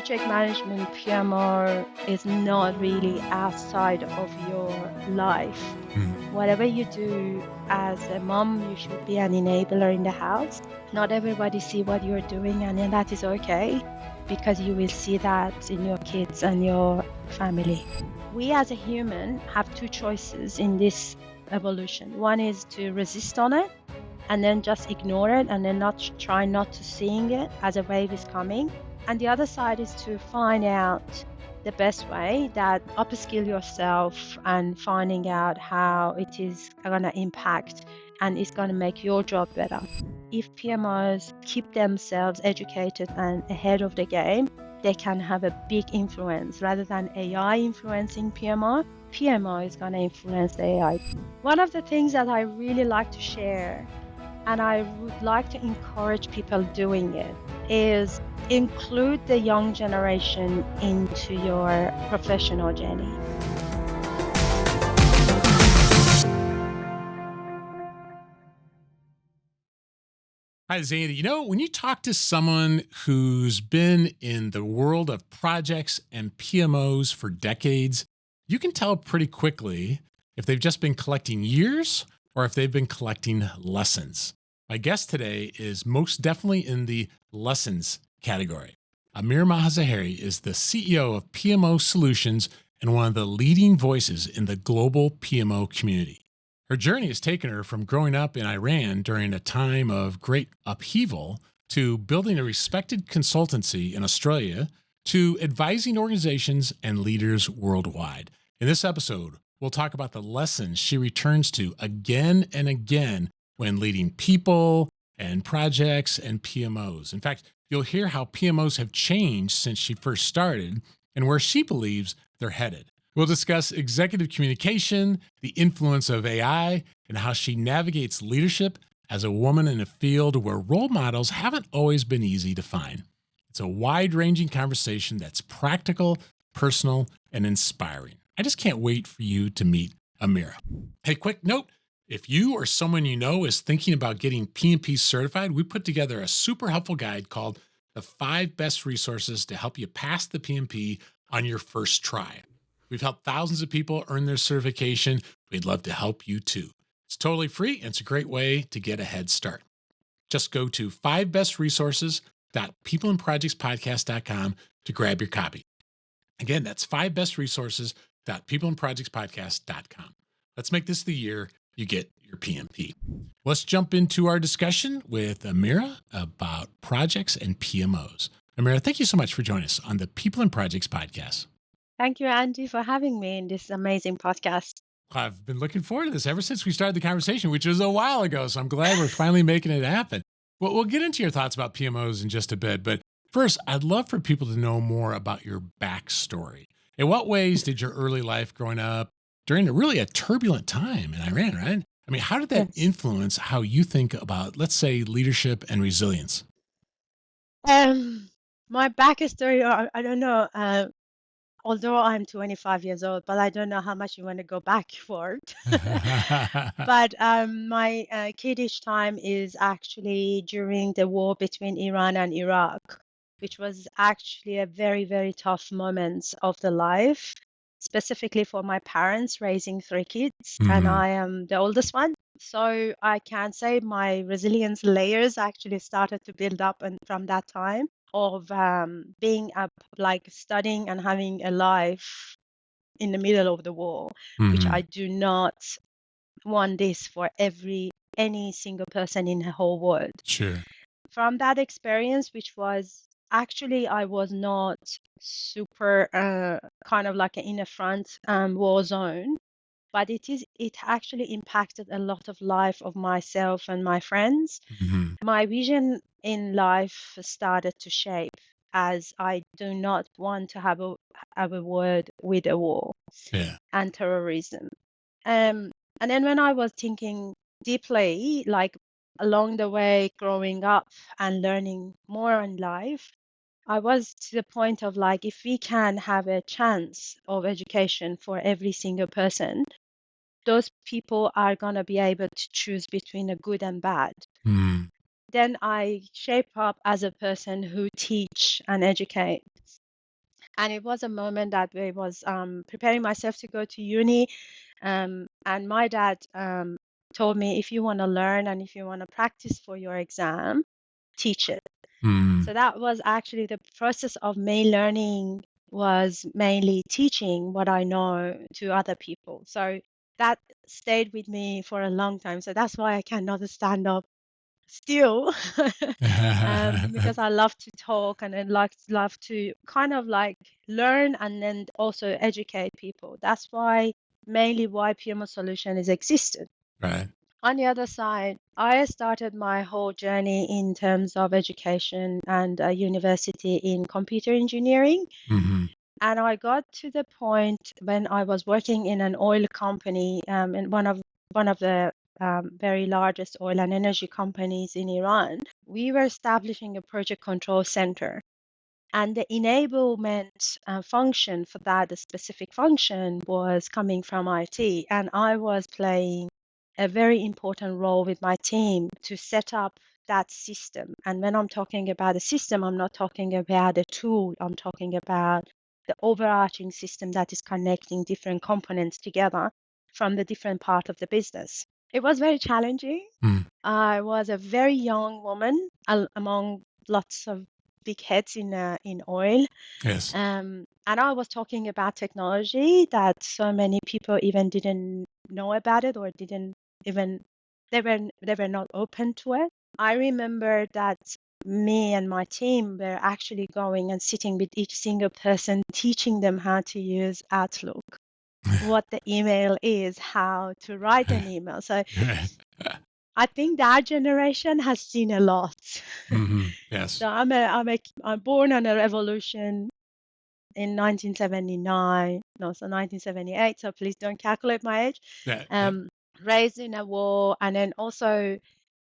project management, PMO, is not really outside of your life. Whatever you do as a mom, you should be an enabler in the house. Not everybody see what you're doing, and then that is okay, because you will see that in your kids and your family. We as a human have two choices in this evolution. One is to resist on it and then just ignore it and then try not to seeing it as a wave is coming. And the other side is to find out the best way that upskill yourself and finding out how it is going to impact and it's going to make your job better. If PMOs keep themselves educated and ahead of the game, they can have a big influence. Rather than AI influencing PMO, PMO is going to influence the AI. One of the things that I really like to share, and I would like to encourage people doing it, is include the young generation into your professional journey. Hi, Zaini. You know, when you talk to someone who's been in the world of projects and PMOs for decades, you can tell pretty quickly if they've just been collecting years or if they've been collecting lessons. My guest today is most definitely in the lessons category. Amireh Amirmazaheri is the CEO of PMO Solutions and one of the leading voices in the global PMO community. Her journey has taken her from growing up in Iran during a time of great upheaval to building a respected consultancy in Australia to advising organizations and leaders worldwide. In this episode, we'll talk about the lessons she returns to again and again when leading people and projects and PMOs. In fact, you'll hear how PMOs have changed since she first started and where she believes they're headed. We'll discuss executive communication, the influence of AI, and how she navigates leadership as a woman in a field where role models haven't always been easy to find. It's a wide-ranging conversation that's practical, personal, and inspiring. I just can't wait for you to meet Amira. Hey, quick note. If you or someone you know is thinking about getting PMP certified, we put together a super helpful guide called The 5 Best Resources to Help You Pass the PMP on Your First Try. We've helped thousands of people earn their certification. We'd love to help you too. It's totally free, and it's a great way to get a head start. Just go to 5bestresources.peopleandprojectspodcast.com to grab your copy. Again, that's 5bestresources.peopleandprojectspodcast.com. Let's make this the year you get your PMP. Let's jump into our discussion with Amira about projects and PMOs. Amira, thank you so much for joining us on the People and Projects podcast. Thank you, Andy, for having me in this amazing podcast. I've been looking forward to this ever since we started the conversation, which was a while ago. So I'm glad we're finally making it happen. Well, we'll get into your thoughts about PMOs in just a bit. But first, I'd love for people to know more about your backstory. In what ways did your early life growing up during a turbulent time in Iran, right? I mean, how did that influence how you think about, let's say, leadership and resilience? My backstory, I don't know. Although I'm 25 years old, but I don't know how much you want to go backward. But my kiddish time is actually during the war between Iran and Iraq, which was actually a very, very tough moment of the life, specifically for my parents raising 3 kids, and I am the oldest one. So I can say my resilience layers actually started to build up and from that time of being up, like studying and having a life in the middle of the war, which I do not want this for any single person in the whole world. Sure. From that experience, which was actually I was not super kind of like in a front war zone, but it actually impacted a lot of life of myself and my friends. My vision in life started to shape as I do not want to have a word with a war and terrorism. And then when I was thinking deeply, like along the way, growing up and learning more in life, I was to the point of like, if we can have a chance of education for every single person, those people are going to be able to choose between a good and bad. Then I shape up as a person who teach and educate. And it was a moment that I was preparing myself to go to uni. And my dad told me, if you want to learn and if you want to practice for your exam, teach it. Mm. So that was actually the process of me learning, was mainly teaching what I know to other people. So that stayed with me for a long time. So that's why I cannot stand up still, because I love to talk and I love to kind of like learn and then also educate people. That's why mainly why PMO Solution is existed. Right. On the other side, I started my whole journey in terms of education and university in computer engineering. Hmm. And I got to the point when I was working in an oil company, in one of the very largest oil and energy companies in Iran. We were establishing a project control center, and the enablement function for that, the specific function, was coming from IT. And I was playing a very important role with my team to set up that system. And when I'm talking about a system, I'm not talking about a tool, I'm talking about the overarching system that is connecting different components together from the different part of the business. It was very challenging. Mm. I was a very young woman among lots of big heads in oil. Yes. And I was talking about technology that so many people even didn't know about it, or didn't even, they were not open to it. I remember that me and my team were actually going and sitting with each single person, teaching them how to use Outlook, what the email is, how to write an email. So Right. I think that generation has seen a lot. Hmm. Yes. So I'm born on a revolution in 1979, no, so 1978. So please don't calculate my age. Yeah. Yeah. Um, Raised in a war, and then also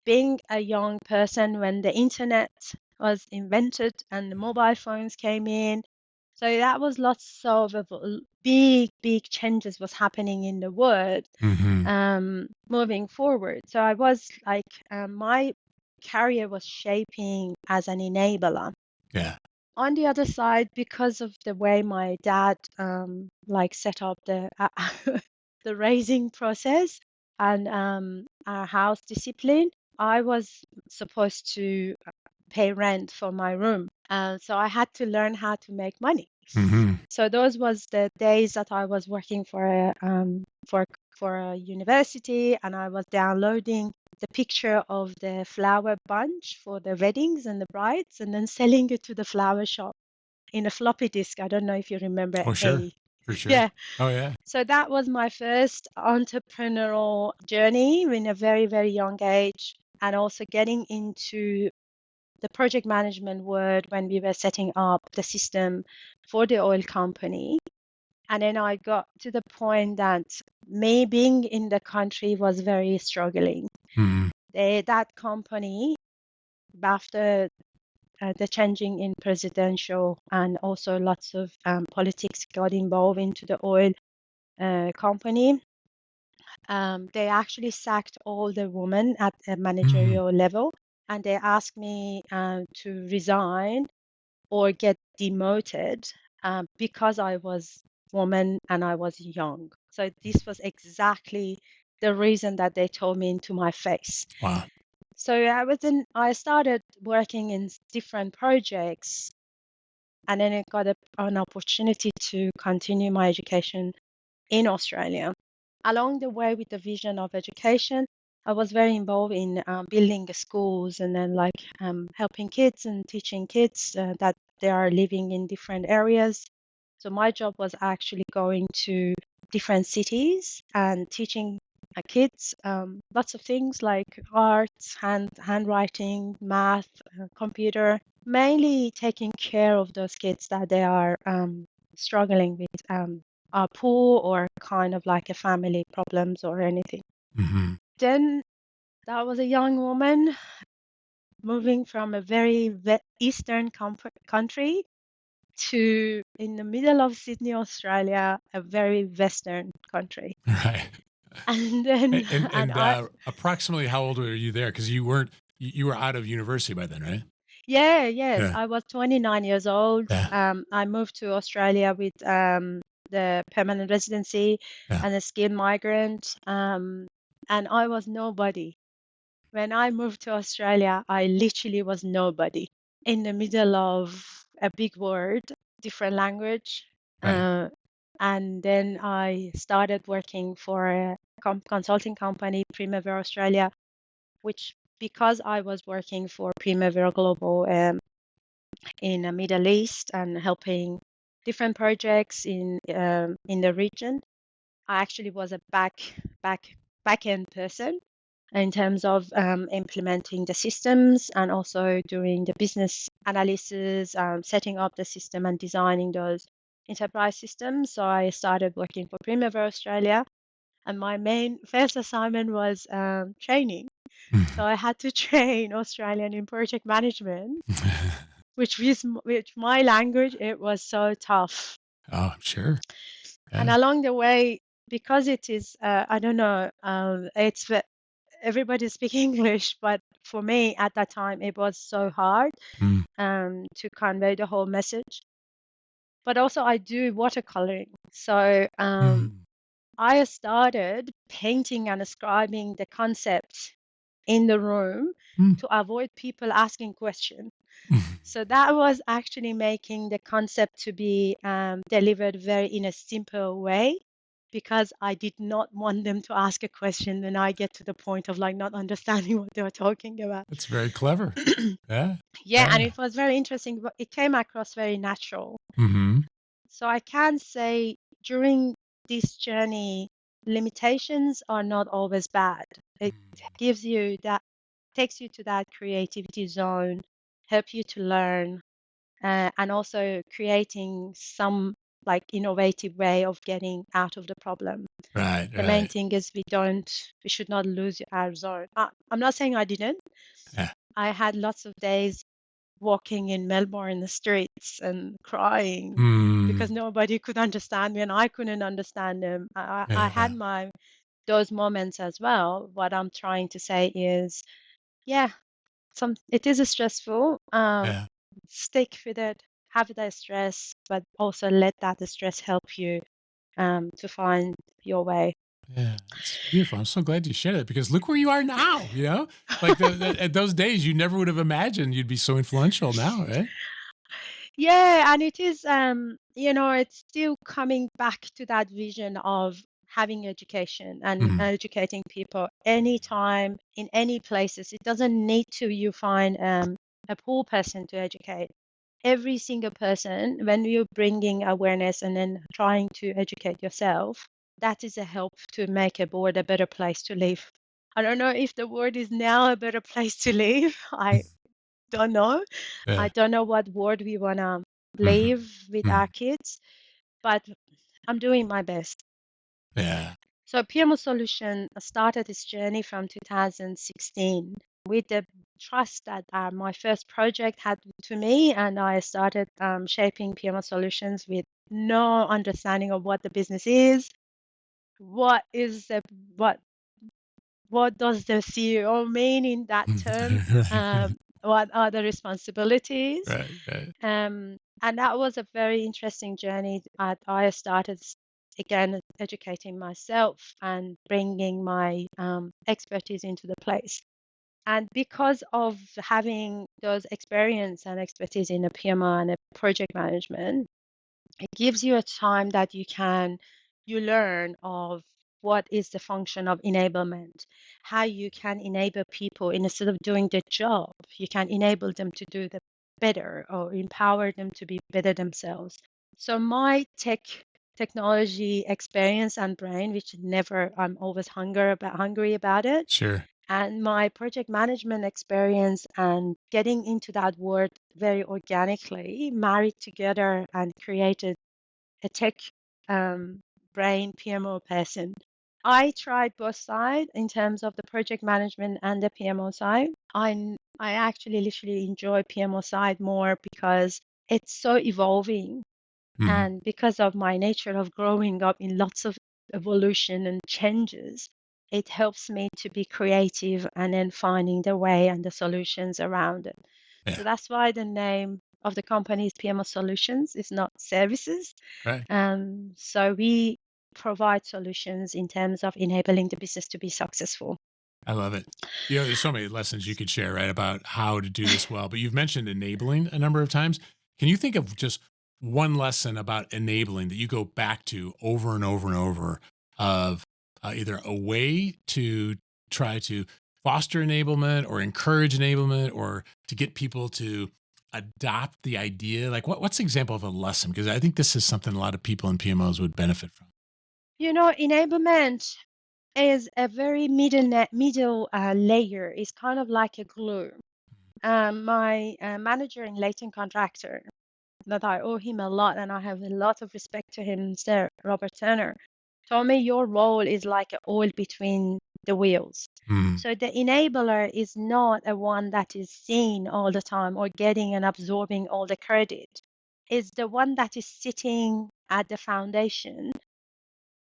being a young person when the internet was invented and the mobile phones came in. So that was lots of big, big changes was happening in the world, Hmm. moving forward. So I was like, my career was shaping as an enabler. Yeah. On the other side, because of the way my dad like set up the the raising process and our house discipline, I was supposed to pay rent for my room. So I had to learn how to make money. Hmm. So those was the days that I was working for a university, and I was downloading the picture of the flower bunch for the weddings and the brides, and then selling it to the flower shop in a floppy disk. I don't know if you remember Oh, sure. a For sure. yeah. Oh, yeah. So that was my first entrepreneurial journey in a very, very young age, and also getting into the project management world when we were setting up the system for the oil company. And then I got to the point that me being in the country was very struggling. Hmm. That company, after the changing in presidential and also lots of politics got involved into the oil company, they actually sacked all the women at a Hmm. managerial level, and they asked me to resign or get demoted because I was woman and I was young. So this was exactly the reason that they told me into my face. Wow. So I started working in different projects, and then I got an opportunity to continue my education in Australia. Along the way with the vision of education, I was very involved in building the schools, and then like helping kids and teaching kids that they are living in different areas. So my job was actually going to different cities and teaching kids lots of things like arts, handwriting, math, computer, mainly taking care of those kids that they are struggling with are poor or kind of like a family problems or anything. Hmm. Then that was a young woman moving from a very eastern country to in the middle of Sydney, Australia, a very western country. Right. And then, And and I, approximately how old were you there? Because you weren't you were out of university by then, right? Yes, Yeah. I was 29 years old. Yeah. I moved to Australia with the permanent residency Yeah. and a skilled migrant. And I was nobody. When I moved to Australia, I literally was nobody in the middle of a big world, different language. Right. Uh, and then I started working for a consulting company, Primavera Australia, which because I was working for Primavera Global in the Middle East and helping different projects in the region, I actually was a back end person in terms of implementing the systems and also doing the business analysis, setting up the system and designing those enterprise systems. So I started working for Primavera Australia, and my main first assignment was training. So I had to train Australian in project management, which my language, it was so tough. Oh, I'm sure. And Yeah. along the way, because it is, I don't know, everybody speak English, but for me at that time, it was so hard Mm. to convey the whole message. But also, I do watercoloring. So Mm. I started painting and describing the concepts in the room Mm. to avoid people asking questions. Mm. So that was actually making the concept to be delivered very in a simple way because I did not want them to ask a question and I get to the point of like not understanding what they were talking about. That's very clever. Yeah. Yeah, and Yeah. it was very interesting, but it came across very natural. Mm-hmm. So I can say during this journey, limitations are not always bad. It gives you that, takes you to that creativity zone, help you to learn, and also creating some like innovative way of getting out of the problem. Right. The main Right. thing is we should not lose our zone. I'm not saying I didn't. Yeah. I had lots of days walking in Melbourne in the streets and crying Mm. because nobody could understand me and I couldn't understand them. I had Yeah. my those moments as well. What I'm trying to say is, yeah, it is stressful. Yeah. Stick with it, have that stress, but also let that stress help you to find your way. Yeah, it's beautiful. I'm so glad you shared it because look where you are now. Like at those days, you never would have imagined you'd be so influential now, right? Yeah, and it is, it's still coming back to that vision of having education and Mhm. educating people anytime in any places. It doesn't need to you find a poor person to educate. Every single person, when you're bringing awareness and then trying to educate yourself, that is a help to make a world a better place to live. I don't know if the world is now a better place to live. I don't know. I Yeah. don't know what world we want to Mhm. live with our Mhm. kids, but I'm doing my best. Yeah. So PMO Solution started this journey from 2016 with the trust that my first project had to me, and I started shaping PMO Solutions with no understanding of what the business is, what is the what does the CEO mean in that term, Right. what are the responsibilities. Right. Right. And that was a very interesting journey. I started again educating myself and bringing my expertise into the place. And because of having those experience and expertise in a PMO and a project management, it gives you a time that you learn of what is the function of enablement, how you can enable people instead of doing the job, you can enable them to do the better or empower them to be better themselves. So my technology experience and brain, which never I'm always hungry about it, Sure. and my project management experience and getting into that world very organically married together and created a tech um, brain PMO person. I tried both sides in terms of the project management and the PMO side. I actually literally enjoy PMO side more because it's so evolving, Mhm. and because of my nature of growing up in lots of evolution and changes, it helps me to be creative and then finding the way and the solutions around it. Yeah. So that's why the name of the company is PMO Solutions. It's not services. Right. So we provide solutions in terms of enabling the business to be successful. I love it. There's so many lessons you could share, right, about how to do this well. But you've mentioned enabling a number of times. Can you think of just one lesson about enabling that you go back to over and over and over of either a way to try to foster enablement or encourage enablement or to get people to adopt the idea? Like, what's the example of a lesson? Because I think this is something a lot of people in PMOs would benefit from. Enablement is a very middle layer. Is kind of like a glue. My manager in Leighton Contractor, that I owe him a lot, and I have a lot of respect to him, Sir Robert Turner, told me your role is like a oil between the wheels. Mm, So the enabler is not a one that is seen all the time or getting and absorbing all the credit. It's the one that is sitting at the foundation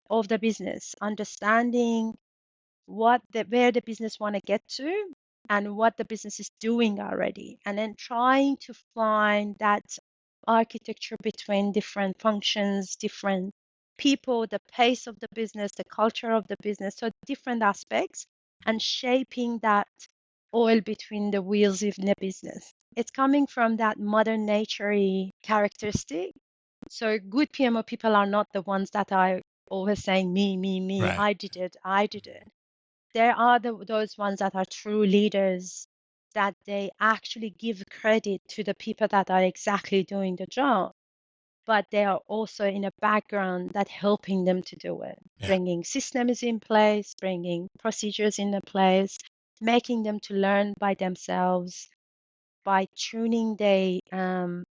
of the business, understanding where the business want to get to and what the business is doing already, and then trying to find that architecture between different functions, different people, the pace of the business, the culture of the business, so different aspects, and shaping that oil between the wheels in the business. It's coming from that mother nature characteristic. So good PMO people are not the ones that are always saying me, right. I did it. There are those ones that are true leaders, that they actually give credit to the people that are exactly doing the job, but they are also in a background that helping them to do it, Yeah. bringing systems in place, bringing procedures in place, making them to learn by themselves, by tuning their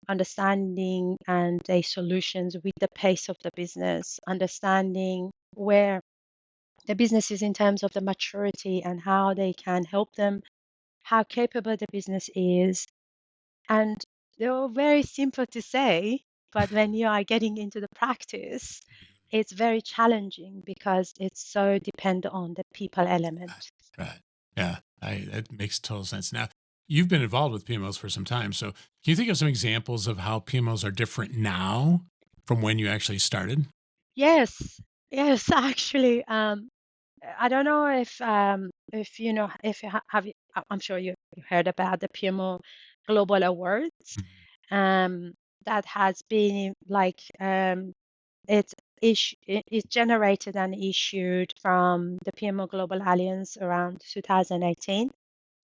understanding and their solutions with the pace of the business, understanding where the business is in terms of the maturity and how they can help them, how capable the business is. And they're very simple to say, but when you are getting into the practice, it's very challenging because it's so dependent on the people Right. element. Right. Yeah. That makes total sense. Now, you've been involved with PMOs for some time. So, can you think of some examples of how PMOs are different now from when you actually started? Yes, yes, actually, I don't know if you know if you have I'm sure you heard about the PMO Global Awards. Mhm. Um, that has been like it's generated and issued from the PMO Global Alliance around 2018.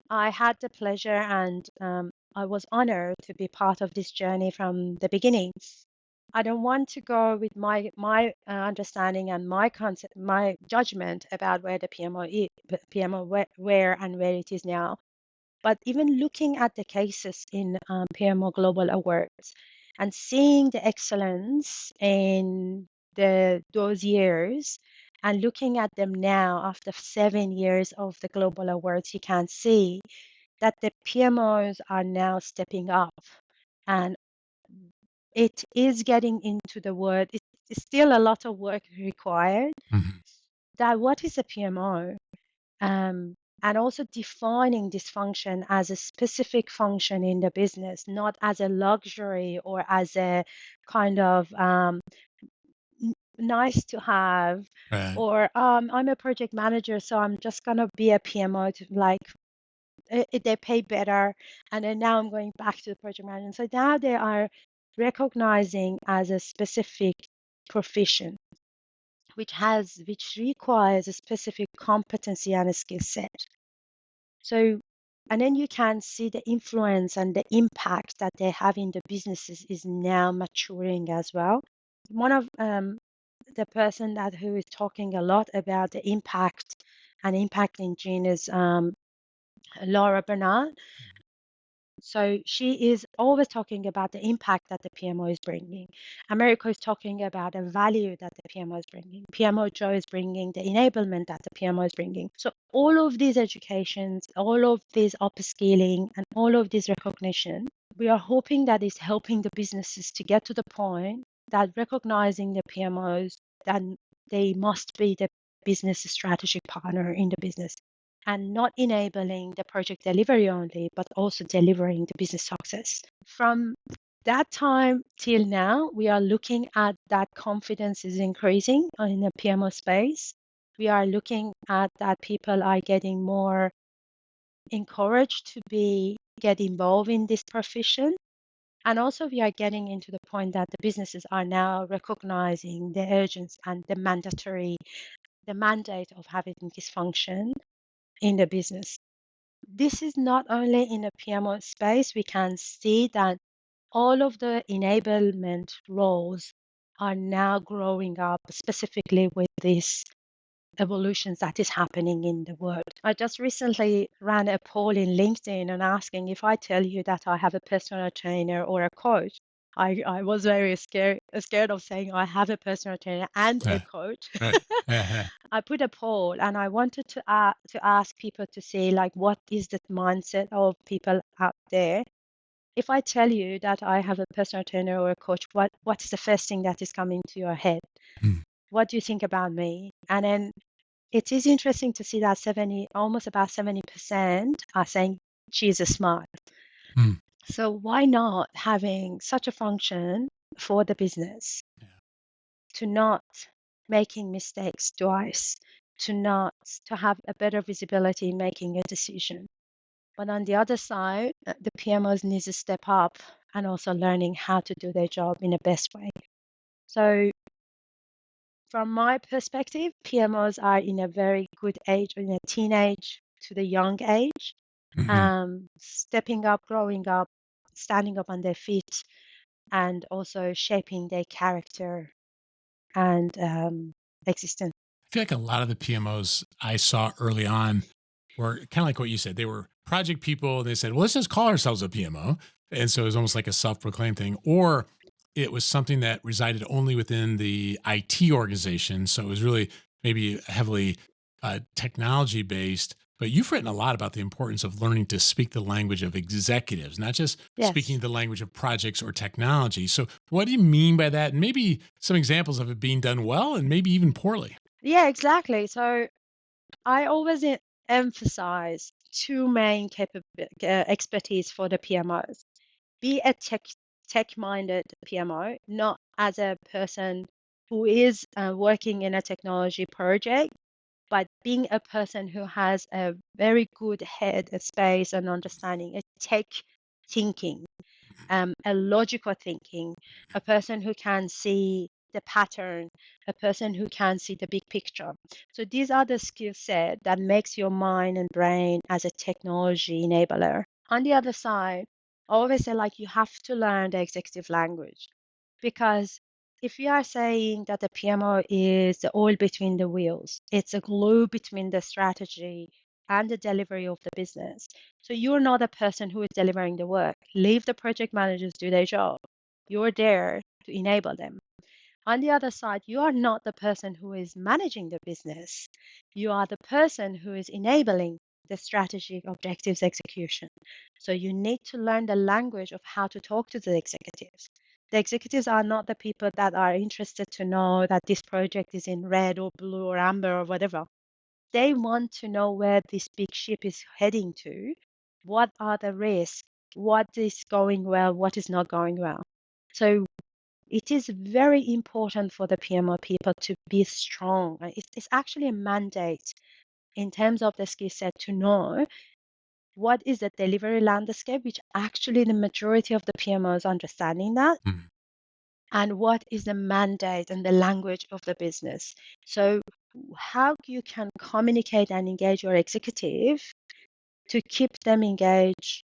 I had the pleasure and I was honored to be part of this journey from the beginning. I don't want to go with my understanding and my concept, my judgment about where the PMO is, PMO where and where it is now. But even looking at the cases in PMO Global Awards and seeing the excellence in those years and looking at them now after 7 years of the Global Awards, you can see that the PMOs are now stepping up, and it is getting into the word. It's still a lot of work required. Mhm. That what is a PMO? Um, and also defining this function as a specific function in the business, not as a luxury or as a kind of nice to have, Right. or I'm a project manager, so I'm just gonna be a PMO to like they pay better, and then now I'm going back to the project management. So now they are recognizing as a specific profession, which requires a specific competency and a skill set. So, and then you can see the influence and the impact that they have in the businesses is now maturing as well. One of the person that who is talking a lot about the impact and impact engine is Laura Bernard. So she is always talking about the impact that the PMO is bringing. America is talking about the value that the PMO is bringing. PMO Joe is bringing the enablement that the PMO is bringing. So all of these educations, all of this upskilling, and all of this recognition, we are hoping that is helping the businesses to get to the point that recognizing the PMOs, that they must be the business strategic partner in the business. and not enabling the project delivery only, but also delivering the business success. From that time till now, we are looking at that confidence is increasing in the PMO space. We are looking at that people are getting more encouraged to get involved in this profession. And also we are getting into the point that the businesses are now recognizing the urgency and the mandate of having this function in the business. This is not only in the PMO space, we can see that all of the enablement roles are now growing up, specifically with this evolutions that is happening in the world. I just recently ran a poll in LinkedIn and asking if I tell you that I have a personal trainer or a coach. I was very scared of saying I have a personal trainer and a Yeah. coach. Right. Yeah. I put a poll and I wanted to ask people to see like what is the mindset of people out there. If I tell you that I have a personal trainer or a coach, what's the first thing that is coming to your head? Mm, What do you think about me? And then it is interesting to see that almost about 70% are saying she's a smart. mm, So why not having such a function for the business yeah. to not making mistakes twice, to have a better visibility in making a decision. But on the other side, the PMOs need to step up and also learning how to do their job in the best way. So from my perspective, PMOs are in a very good age, in a teenage to the young age, Mhm. stepping up, growing up, standing up on their feet, and also shaping their character and existence. I feel like a lot of the PMOs I saw early on were kind of like what you said. They were project people. They said, well, let's just call ourselves a PMO. And so it was almost like a self proclaimed thing. Or it was something that resided only within the IT organization. So it was really maybe heavily technology based. But you've written a lot about the importance of learning to speak the language of executives, not just speaking Yes. the language of projects or technology. So, what do you mean by that? And maybe some examples of it being done well and maybe even poorly. Yeah, exactly. So I always emphasize two main expertise for the PMOs. Be a tech-minded PMO, not as a person who is working in a technology project, but being a person who has a very good head space and understanding, a tech thinking, a logical thinking, a person who can see the pattern, a person who can see the big picture. So these are the skill set that makes your mind and brain as a technology enabler. On the other side, I always say like you have to learn the executive language because if you are saying that the PMO is the oil between the wheels, it's a glue between the strategy and the delivery of the business. So you're not a person who is delivering the work. Leave the project managers do their job. You're there to enable them. On the other side, you are not the person who is managing the business. You are the person who is enabling the strategic objectives execution. So you need to learn the language of how to talk to the executives. The executives are not the people that are interested to know that this project is in red or blue or amber or whatever. They want to know where this big ship is heading to. What are the risks? What is going well? What is not going well? So it is very important for the PMO people to be strong. It's actually a mandate in terms of the skill set to know what is the delivery landscape, which actually the majority of the PMOs understanding that, Mm, and what is the mandate and the language of the business. So how you can communicate and engage your executive to keep them engaged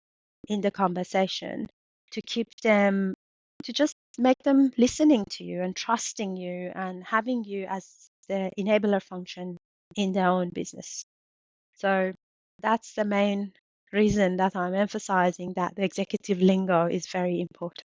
in the conversation, to keep them, to just make them listening to you and trusting you and having you as the enabler function in their own business. So that's the main reason that I'm emphasizing that the executive lingo is very important.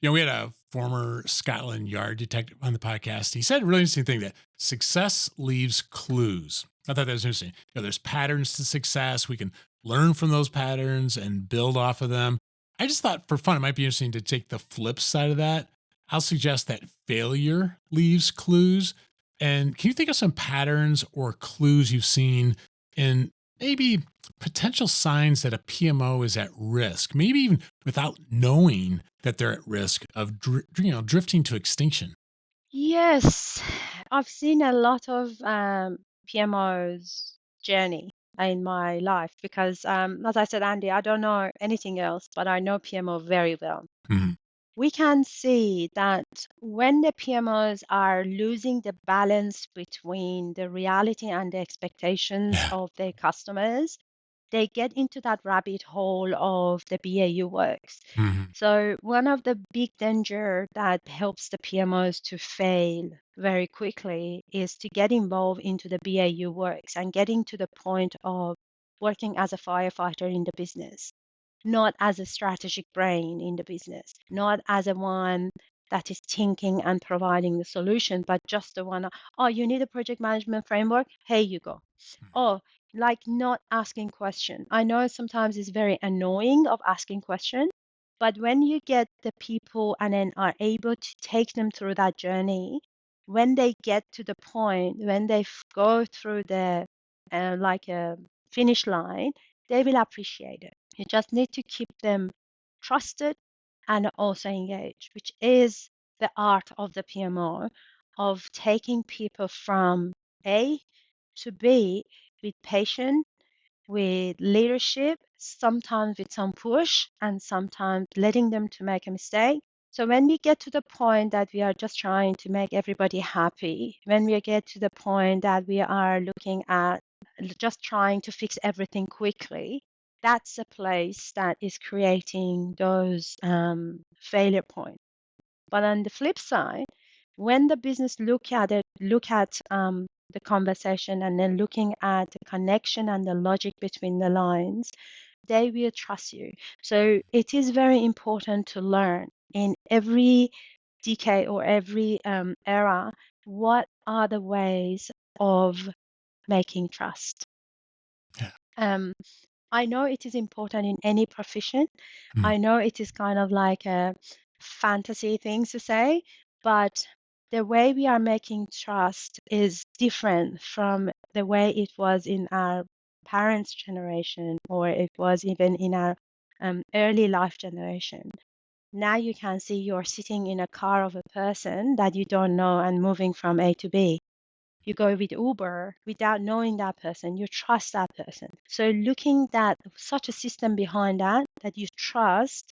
we had a former Scotland Yard detective on the podcast. He said a really interesting thing that success leaves clues. I thought that was interesting. There's patterns to success. We can learn from those patterns and build off of them. I just thought for fun, it might be interesting to take the flip side of that. I'll suggest that failure leaves clues. And can you think of some patterns or clues you've seen in maybe potential signs that a PMO is at risk, maybe even without knowing that they're at risk of drifting to extinction? Yes, I've seen a lot of PMOs journey in my life because, as I said, Andy, I don't know anything else, but I know PMO very well. Mhm. We can see that when the PMOs are losing the balance between the reality and the expectations Yeah. of their customers, they get into that rabbit hole of the BAU works. Mhm. So one of the big danger that helps the PMOs to fail very quickly is to get involved into the BAU works and getting to the point of working as a firefighter in the business, not as a strategic brain in the business, not as a one that is thinking and providing the solution, but just the one, oh, you need a project management framework? Here you go. Oh, like not asking question. I know sometimes it's very annoying of asking question, but when you get the people and then are able to take them through that journey, when they get to the point, when they go through the like a finish line, they will appreciate it. You just need to keep them trusted and also engaged, which is the art of the PMO, of taking people from A to be with patience, with leadership, sometimes with some push, and sometimes letting them to make a mistake. So when we get to the point that we are just trying to make everybody happy, when we get to the point that we are looking at just trying to fix everything quickly, that's a place that is creating those failure points. But on the flip side, when the business look at the conversation and then looking at the connection and the logic between the lines, they will trust you. So it is very important to learn in every decade or every era what are the ways of making trust. Yeah. Um, I know it is important in any profession. Mhm. I know it is kind of like a fantasy thing to say, but the way we are making trust is different from the way it was in our parents' generation or it was even in our early life generation. Now you can see you're sitting in a car of a person that you don't know and moving from A to B. You go with Uber without knowing that person, you trust that person. So looking at such a system behind that, that you trust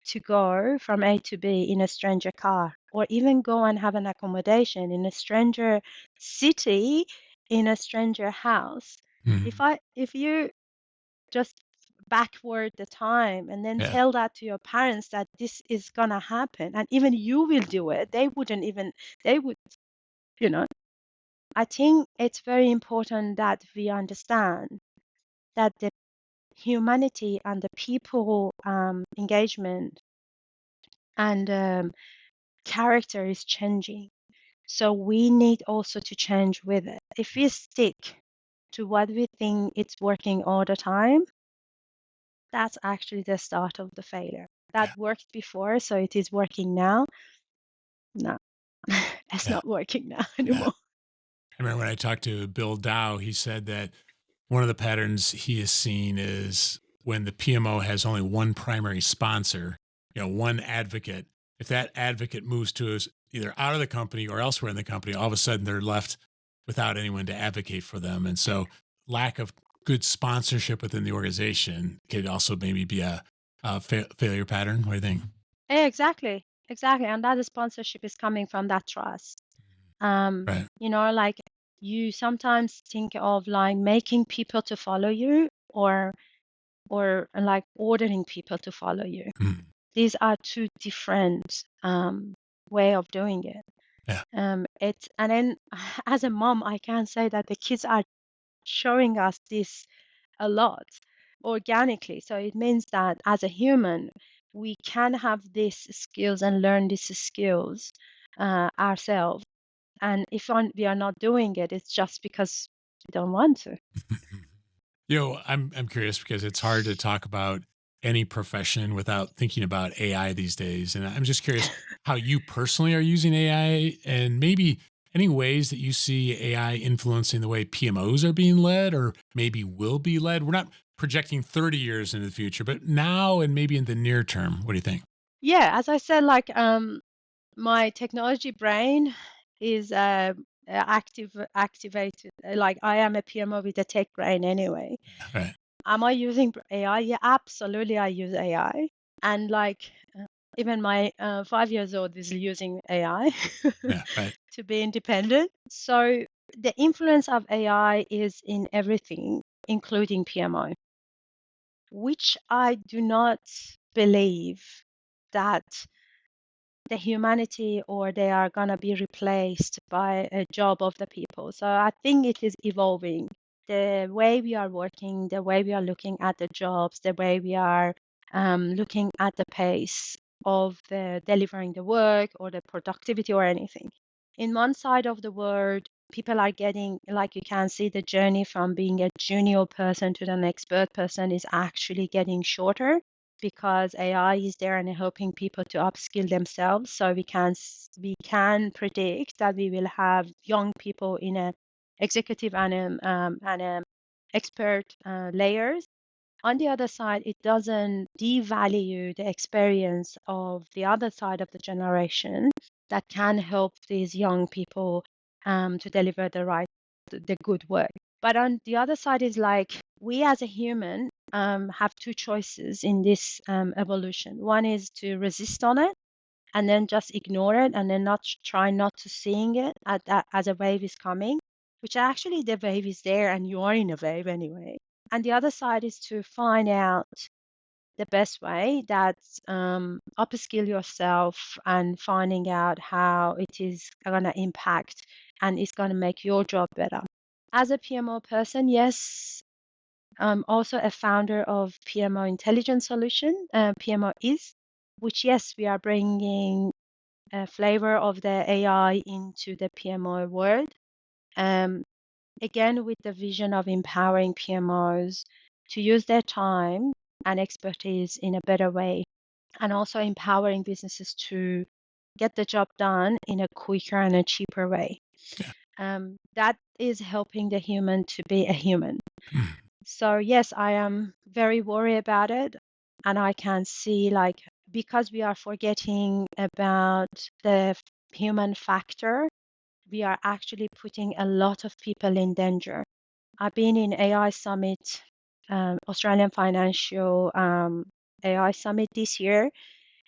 to go from A to B in a stranger car, or even go and have an accommodation in a stranger city, in a stranger house. Mhm. If you just backward the time and then Yeah. tell that to your parents that this is gonna happen and even you will do it, they wouldn't even, they would, you know, I think it's very important that we understand that the humanity and the people engagement and character is changing. So we need also to change with it. If we stick to what we think it's working all the time, that's actually the start of the failure. That Yeah. worked before, so it is working now. No, it's Yeah. not working now Yeah. anymore. I remember when I talked to Bill Dow, he said that one of the patterns he has seen is when the PMO has only one primary sponsor, one advocate. If that advocate moves to either out of the company or elsewhere in the company, all of a sudden they're left without anyone to advocate for them. And so lack of good sponsorship within the organization could also maybe be a failure pattern. What do you think? Exactly, exactly. And that sponsorship is coming from that trust. Right. Like you sometimes think of like making people to follow you or like ordering people to follow you. Mm. These are two different way of doing it. Yeah. It's and then as a mom, I can say that the kids are showing us this a lot organically. So it means that as a human, we can have these skills and learn these skills ourselves. And if we are not doing it, it's just because we don't want to. I'm curious because it's hard to talk about any profession without thinking about AI these days, and I'm just curious how you personally are using AI, and maybe Any ways that you see AI influencing the way PMOs are being led or maybe will be led? We're not projecting 30 years into the future, but now and maybe in the near term. What do you think? Yeah, as I said, like my technology brain is activated. Like I am a PMO with a tech brain anyway. Right. Am I using AI? Yeah, absolutely. I use AI, and like even my 5 years old is using AI Yeah. Right. to be independent. So the influence of AI is in everything, including PMO, which I do not believe that the humanity or they are going to be replaced by a job of the people. So I think it is evolving. The way we are working, the way we are looking at the jobs, the way we are looking at the pace of the delivering the work or the productivity or anything. In one side of the world, people are getting, like you can see, the journey from being a junior person to the expert person is actually getting shorter because AI is there and helping people to upskill themselves. So we can predict that we will have young people in a executive and expert layers. On the other side, it doesn't devalue the experience of the other side of the generation that can help these young people to deliver the good work. But on the other side is like we as a human have two choices in this evolution. One is to resist on it and then just ignore it and then not try not to seeing it as a wave is coming, which actually the wave is there and you are in a wave anyway. And the other side is to find out the best way that upskill yourself and finding out how it is going to impact and it's going to make your job better. As a PMO person, yes, I'm also a founder of PMO Intelligence Solution, PMO is, which yes, we are bringing a flavor of the AI into the PMO world. Um, Again, with the vision of empowering PMOs to use their time and expertise in a better way, and also empowering businesses to get the job done in a quicker and a cheaper way. Yeah. That is helping the human to be a human. Mm. So, yes, I am very worried about it. And I can see, like, because we are forgetting about the human factor, we are actually putting a lot of people in danger. I've been in AI Summit, Australian Financial AI Summit this year.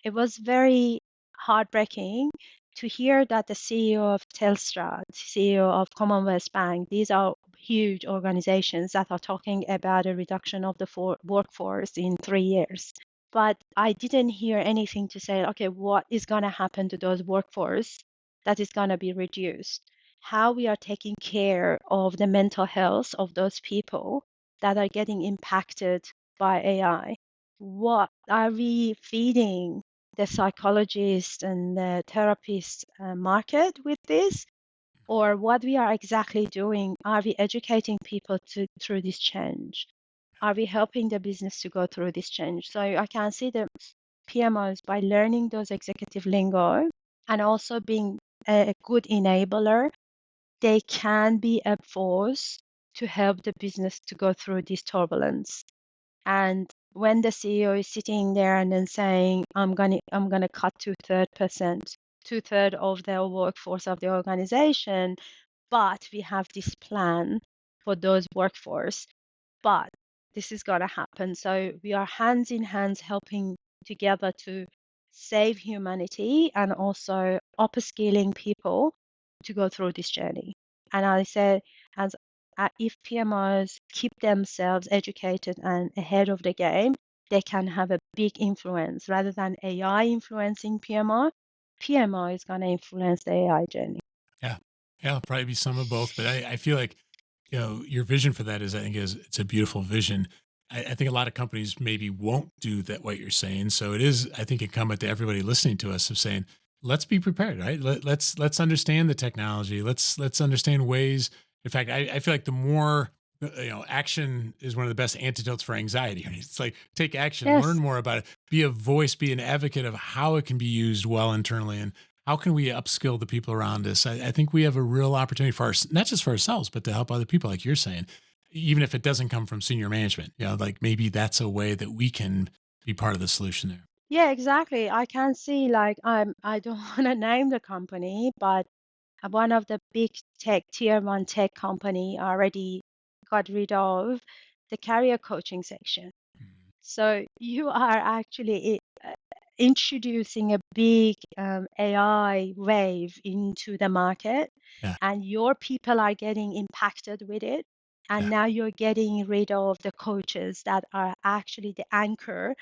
It was very heartbreaking to hear that the CEO of Telstra, CEO of Commonwealth Bank, these are huge organizations that are talking about a reduction of the workforce in 3 years. But I didn't hear anything to say, okay, what is going to happen to those workforce that is going to be reduced? How we are taking care of the mental health of those people that are getting impacted by AI. What are we feeding the psychologist and the therapist market with this? Or what we are exactly doing? Are we educating people through this change? Are we helping the business to go through this change? So I can see the PMOs by learning those executive lingo and also being a good enabler, they can be a force to help the business to go through this turbulence. And when the CEO is sitting there and then saying, I'm gonna cut 2/3%, 2/3 of the workforce of the organization, but we have this plan for those workforce, but this is gonna happen. So we are hands in hands helping together to save humanity and also upskilling people to go through this journey. And I say, as if PMOs keep themselves educated and ahead of the game, they can have a big influence rather than AI influencing PMO. PMO is going to influence the AI journey. Yeah. Yeah. It'll probably be some of both. But I feel like, your vision for that is, I think, is it's a beautiful vision. I think a lot of companies maybe won't do that, what you're saying. So it is, I think, incumbent to everybody listening to us of saying, let's be prepared, right? Let's understand the technology. Let's understand ways. In fact, I feel like the more action is one of the best antidotes for anxiety. Right? It's like take action, learn Yes, more about it, be a voice, be an advocate of how it can be used well internally, and how can we upskill the people around us? I think we have a real opportunity for us, not just for ourselves, but to help other people, like you're saying, even if it doesn't come from senior management. Like maybe that's a way that we can be part of the solution there. Yeah, exactly. I can see like I don't want to name the company, but one of the big tier one tech company already got rid of the career coaching section. Mhm. So you are actually introducing a big AI wave into the market, Yeah, and your people are getting impacted with it. And yeah, now you're getting rid of the coaches that are actually the anchor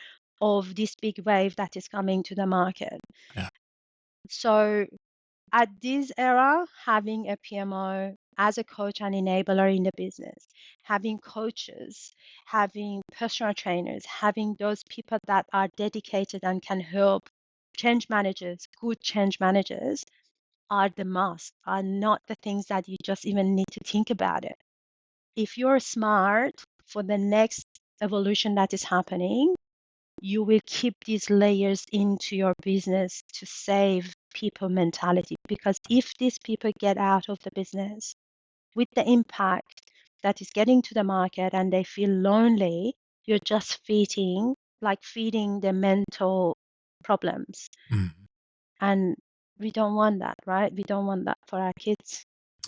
of this big wave that is coming to the market. yeah. So at this era, having a PMO as a coach and enabler in the business, having coaches, having personal trainers, having those people that are dedicated and can help change managers, good change managers, are the must, are not the things that you just even need to think about it. If you're smart for the next evolution that is happening, you will keep these layers into your business to save people mentality. Because if these people get out of the business with the impact that is getting to the market and they feel lonely, you're just feeding the mental problems. Mhm. And we don't want that, right? We don't want that for our kids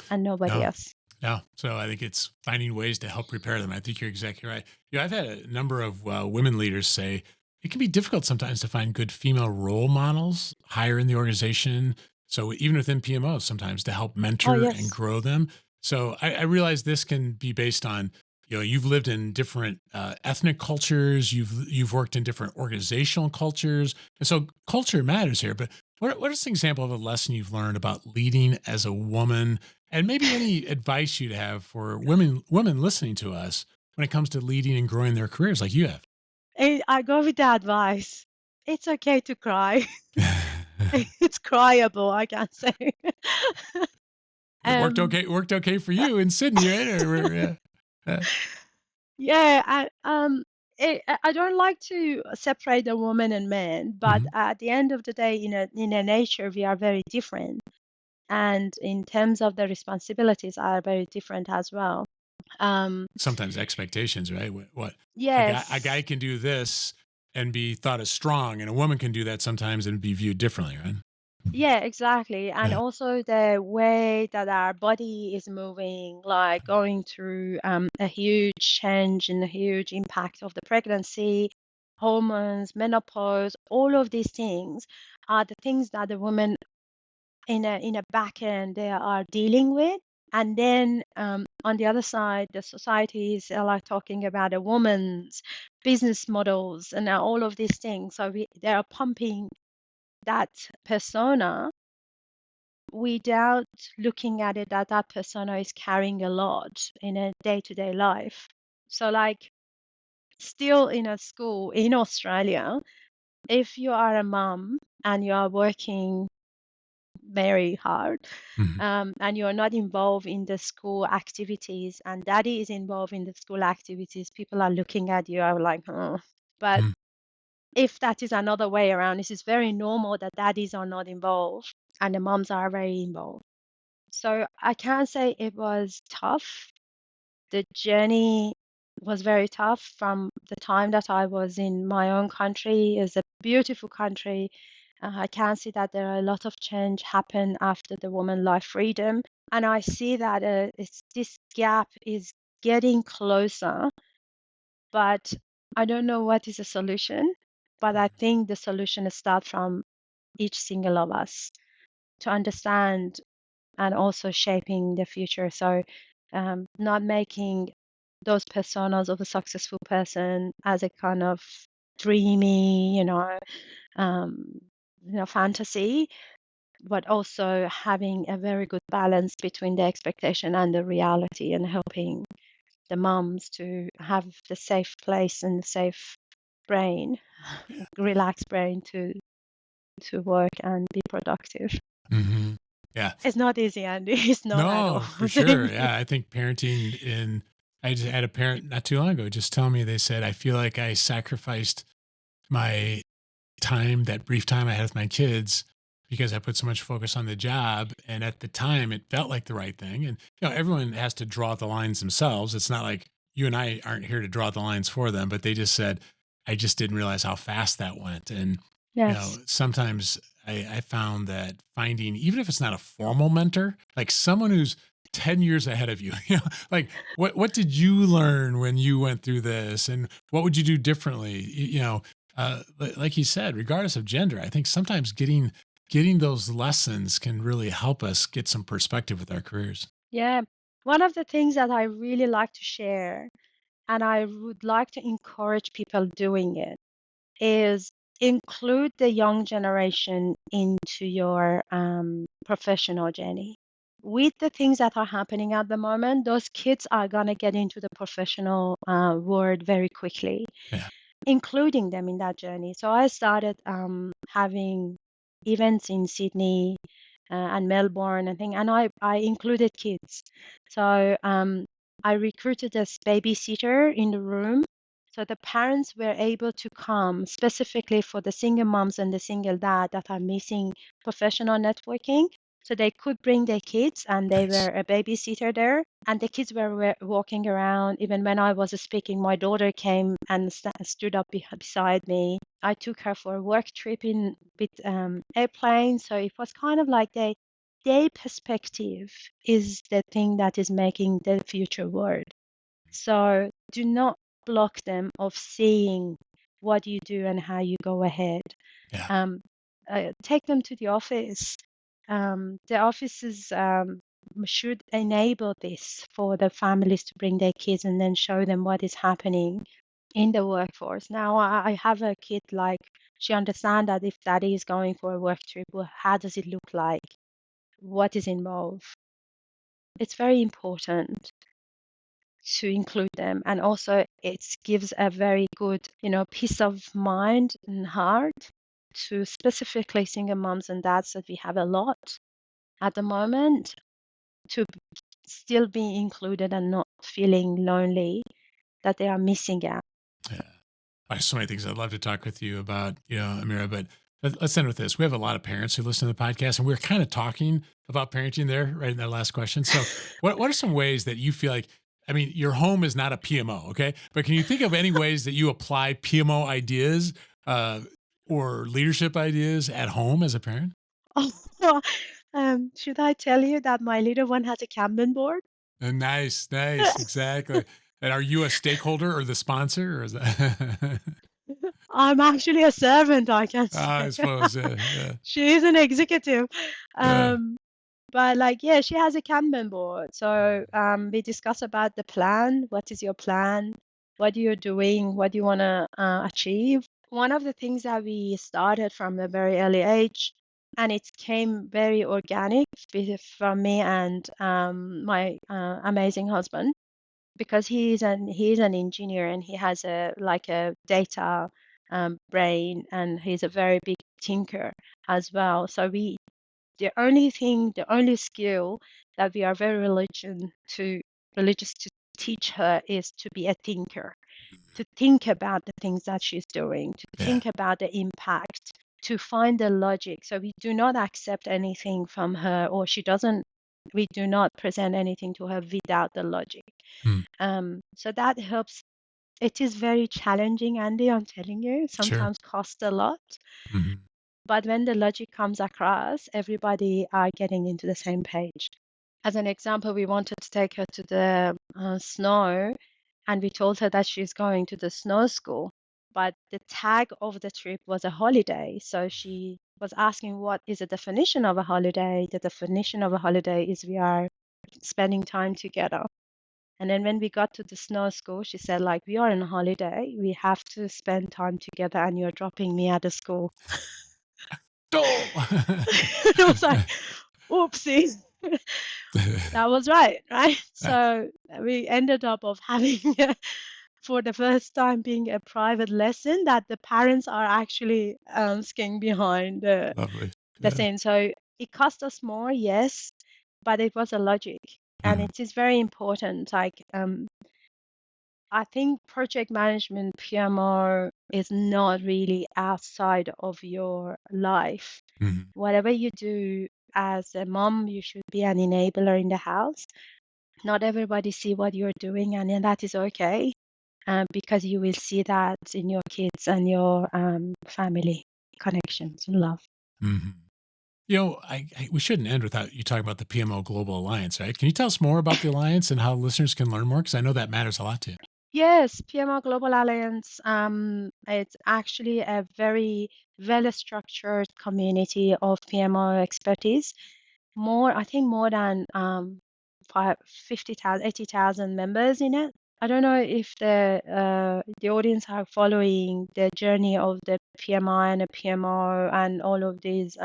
and nobody No, else. no. So I think it's finding ways to help prepare them. I think you're exactly right. I've had a number of women leaders say it can be difficult sometimes to find good female role models higher in the organization. So even within PMOs, sometimes to help Oh, mentor and yes. grow them. So I realize this can be based on you've lived in different ethnic cultures, you've worked in different organizational cultures, and so culture matters here. But what is an example of a lesson you've learned about leading as a woman, and maybe any advice you'd have for women listening to us when it comes to leading and growing their careers like you have? I go with the advice. It's okay to cry. It's cryable, I can say. It worked Um, okay. It worked okay for you in Sydney, right? yeah, I don't like to separate the woman and man, but Mhm. at the end of the day, in a nature, we are very different, and in terms of the responsibilities are very different as well. Um, Sometimes expectations, right? What a guy yes, can do this and be thought as strong, and a woman can do that sometimes and be viewed differently, right? yeah, exactly. And Yeah. also the way that our body is moving, like going through a huge change and a huge impact of the pregnancy, hormones, menopause, all of these things are the things that the women in a back end they are dealing with. And then on the other side, the societies are like talking about a woman's business models and all of these things. So they are pumping that persona without looking at it that that persona is carrying a lot in a day-to-day life. So like still in a school in Australia, if you are a mom and you are working very hard Mhm. and you're not involved in the school activities and daddy is involved in the school activities, people are looking at you are like, oh. But Mhm. if that is another way around, this is very normal that daddies are not involved and the moms are very involved. So I can say it was tough. The journey was very tough from the time that I was in my own country. It's a beautiful country. I can see that there are a lot of change happen after the woman life freedom. And I see that this gap is getting closer, but I don't know what is the solution. But I think the solution starts from each single of us to understand and also shaping the future. So, not making those personas of a successful person as a kind of dreamy, um, fantasy, but also having a very good balance between the expectation and the reality, and helping the moms to have the safe place and the safe brain, Yeah. relaxed brain to work and be productive. Mhm. Yeah. It's not easy, Andy. It's not at all. No, for sure. Yeah, I think parenting in I just had a parent not too long ago just tell me, they said, "I feel like I sacrificed my time, that brief time I had with my kids, because I put so much focus on the job. And at the time, it felt like the right thing. And, everyone has to draw the lines themselves. It's not like you and I aren't here to draw the lines for them, but they just said, I just didn't realize how fast that went. And, Yes. sometimes I found that finding, even if it's not a formal mentor, like someone who's 10 years ahead of you, like what did you learn when you went through this? And what would you do differently? Like you said, regardless of gender, I think sometimes getting those lessons can really help us get some perspective with our careers. Yeah. One of the things that I really like to share, and I would like to encourage people doing it, is include the young generation into your professional journey. With the things that are happening at the moment, those kids are going to get into the professional world very quickly, Yeah. including them in that journey. So I started having events in Sydney and Melbourne and thing, and I included kids. So I recruited a babysitter in the room, so the parents were able to come specifically for the single moms and the single dad that are missing professional networking. So they could bring their kids, and they Nice. were a babysitter there. And the kids were walking around. Even when I was speaking, my daughter came and stood up beside me. I took her for a work trip in with airplane. So it was kind of like their perspective is the thing that is making the future world. So do not block them of seeing what you do and how you go ahead. Yeah. Um, Take them to the office. The offices should enable this for the families to bring their kids and then show them what is happening in the workforce. Now, I have a kid, like, she understands that if daddy is going for a work trip, well, how does it look like? What is involved? It's very important to include them, and also it gives a very good, peace of mind and heart to specifically single moms and dads that we have a lot at the moment, to still be included and not feeling lonely that they are missing out. Yeah. I have so many things I'd love to talk with you about, Amira, but let's end with this. We have a lot of parents who listen to the podcast, and we're kind of talking about parenting there, right in that last question. So, what are some ways that you feel like, I mean, your home is not a PMO, okay? But can you think of any ways that you apply PMO ideas uh, or leadership ideas at home as a parent? Oh, should I tell you that my little one has a Kanban board? Nice, nice, exactly. And are you a stakeholder or the sponsor, or is that? I'm actually a servant, I can I say. suppose, yeah, She is an executive. yeah, Um, but like, yeah, she has a Kanban board. So we discuss about the plan. What is your plan? What you're doing? What you want to achieve? One of the things that we started from a very early age, and it came very organic from me and my amazing husband, because he's an engineer and he has a like a data brain, and he's a very big thinker as well. So the only skill that we are very religious to teach her is to be a thinker, to think about the things that she's doing, to yeah. think about the impact, to find the logic. So we do not accept anything from her, or she doesn't. We do not present anything to her without the logic. Hmm. So that helps. It is very challenging, Andy, I'm telling you, Sure. sometimes cost a lot. Mhm. But when the logic comes across, everybody are getting into the same page. As an example, we wanted to take her to the snow, and we told her that she's going to the snow school. But the tag of the trip was a holiday. So she was asking, what is the definition of a holiday? The definition of a holiday is we are spending time together. And then when we got to the snow school, she said, like, we are on a holiday. We have to spend time together, and you're dropping me at the school. Oh! It was like, oopsie. That was right, right? So we ended up of having, for the first time, being a private lesson that the parents are actually skiing behind Lovely. the Yeah. scene. So it cost us more, yes, but it was a logic. And Mhm. it is very important. Like, I think project management, PMO, is not really outside of your life. Whatever you do as a mom, you should be an enabler in the house. Not everybody see what you're doing, and then that is okay, because you will see that in your kids and your family connections and love. Mm-hmm. We shouldn't end without you talking about the PMO Global Alliance, right? Can you tell us more about the alliance and how listeners can learn more? Because I know that matters a lot to you. Yes, PMO Global Alliance, it's actually a very well-structured community of PMO expertise. I think more than 50,000, 80,000 members in it. I don't know if the audience are following the journey of the PMI and the PMO and all of these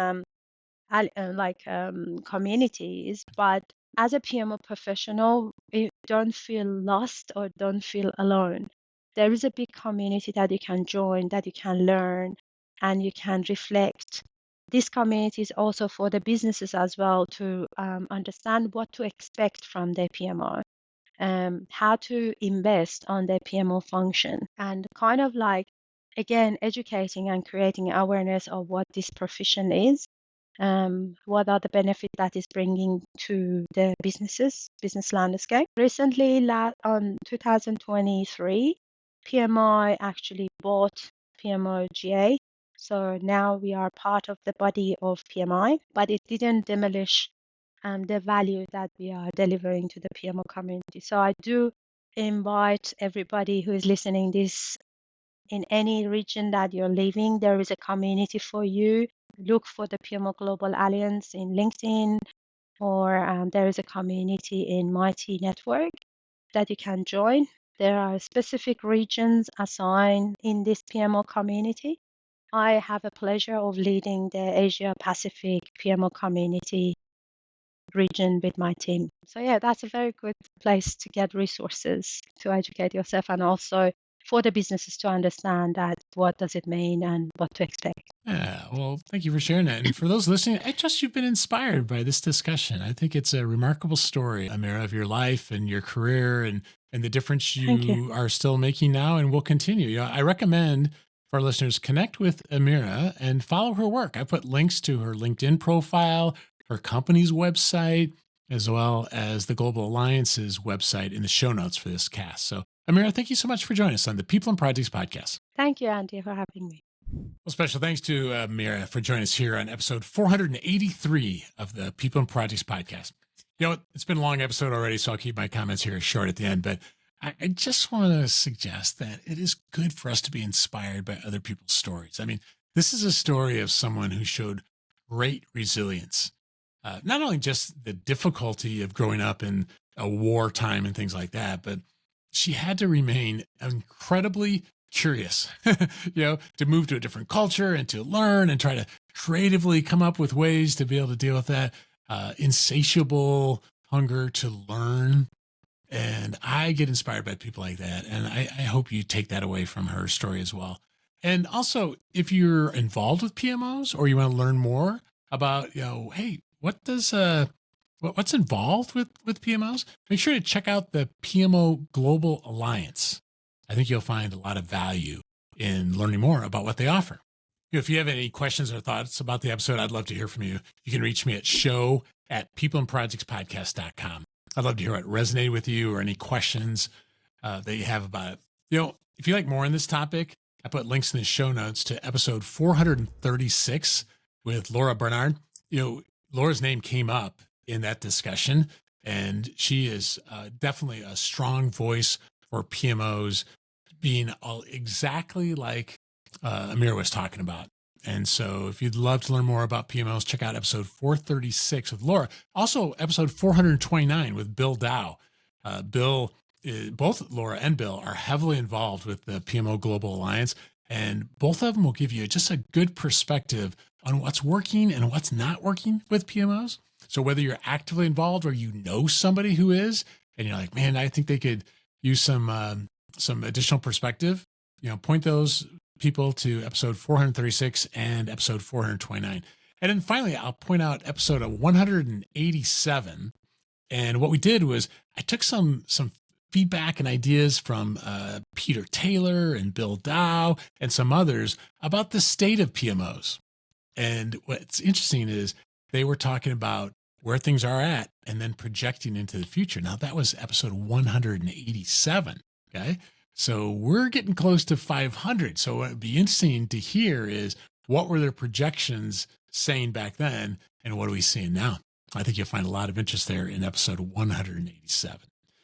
communities, but as a PMO professional, you don't feel lost or don't feel alone. There is a big community that you can join, that you can learn, and you can reflect. This community is also for the businesses as well to understand what to expect from their PMO, how to invest on their PMO function, and kind of like, again, educating and creating awareness of what this profession is, what are the benefits that is bringing to the business landscape. Recently, on 2023, PMI actually bought PMO GA. So now we are part of the body of PMI, but it didn't demolish the value that we are delivering to the PMO community. So I do invite everybody who is listening this, in any region that you're living, there is a community for you. Look for the PMO Global Alliance in LinkedIn, or there is a community in Mighty Network that you can join. There are specific regions assigned in this PMO community. I have a pleasure of leading the Asia Pacific PMO community region with my team. So yeah, that's a very good place to get resources to educate yourself, and also for the businesses to understand that what does it mean and what to expect. Yeah, well, thank you for sharing that. And for those listening, I trust you've been inspired by this discussion. I think it's a remarkable story, Amira, of your life and your career and the difference Thank you. you are still making now and will continue. I recommend for our listeners connect with Amira and follow her work. I put links to her LinkedIn profile, her company's website, as well as the Global Alliance's website in the show notes for this cast. So, Amira, thank you so much for joining us on the People and Projects podcast. Thank you, Andy, for having me. Well, special thanks to Amira for joining us here on episode 483 of the People and Projects podcast. It's been a long episode already, so I'll keep my comments here short at the end, but I just want to suggest that it is good for us to be inspired by other people's stories. I mean, this is a story of someone who showed great resilience. Not only just the difficulty of growing up in a wartime and things like that, but she had to remain incredibly curious, to move to a different culture and to learn and try to creatively come up with ways to be able to deal with that insatiable hunger to learn. And I get inspired by people like that. And I hope you take that away from her story as well. And also, if you're involved with PMOs or you want to learn more about, hey, what's involved with PMOs, make sure to check out the PMO Global Alliance. I think you'll find a lot of value in learning more about what they offer. If you have any questions or thoughts about the episode, I'd love to hear from you. You can reach me at show@peopleandprojectspodcast.com. I'd love to hear what resonated with you or any questions that you have about it. If you like more on this topic, I put links in the show notes to episode 436 with Laura Bernard. Laura's name came up in that discussion, and she is definitely a strong voice for PMOs, being exactly like Amira was talking about. And so if you'd love to learn more about PMOs, check out episode 436 with Laura. Also, episode 429 with Bill Dow. Both Laura and Bill are heavily involved with the PMO Global Alliance, and both of them will give you just a good perspective on what's working and what's not working with PMOs. So whether you're actively involved or you know somebody who is, and you're like, man, I think they could use some additional perspective, point those people to episode 436 and episode 429. And then finally, I'll point out episode 187. And what we did was I took some feedback and ideas from Peter Taylor and Bill Dow and some others about the state of PMOs. And what's interesting is they were talking about where things are at and then projecting into the future. Now, that was episode 187. Okay. So we're getting close to 500. So what would be interesting to hear is what were their projections saying back then and what are we seeing now? I think you'll find a lot of interest there in episode 187.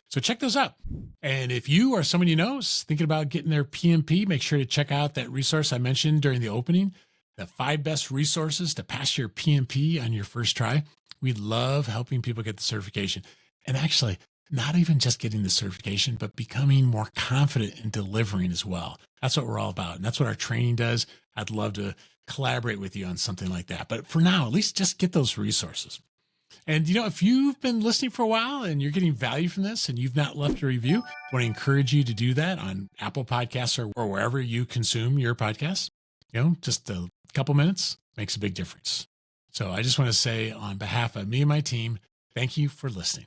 So check those out. And if you or someone you know is thinking about getting their PMP, make sure to check out that resource I mentioned during the opening, the 5 best resources to pass your PMP on your first try. We love helping people get the certification. And actually, not even just getting the certification, but becoming more confident in delivering as well. That's what we're all about. And that's what our training does. I'd love to collaborate with you on something like that. But for now, at least just get those resources. And, if you've been listening for a while and you're getting value from this and you've not left a review, I want to encourage you to do that on Apple Podcasts or wherever you consume your podcasts. Just a couple minutes makes a big difference. So I just want to say on behalf of me and my team, thank you for listening.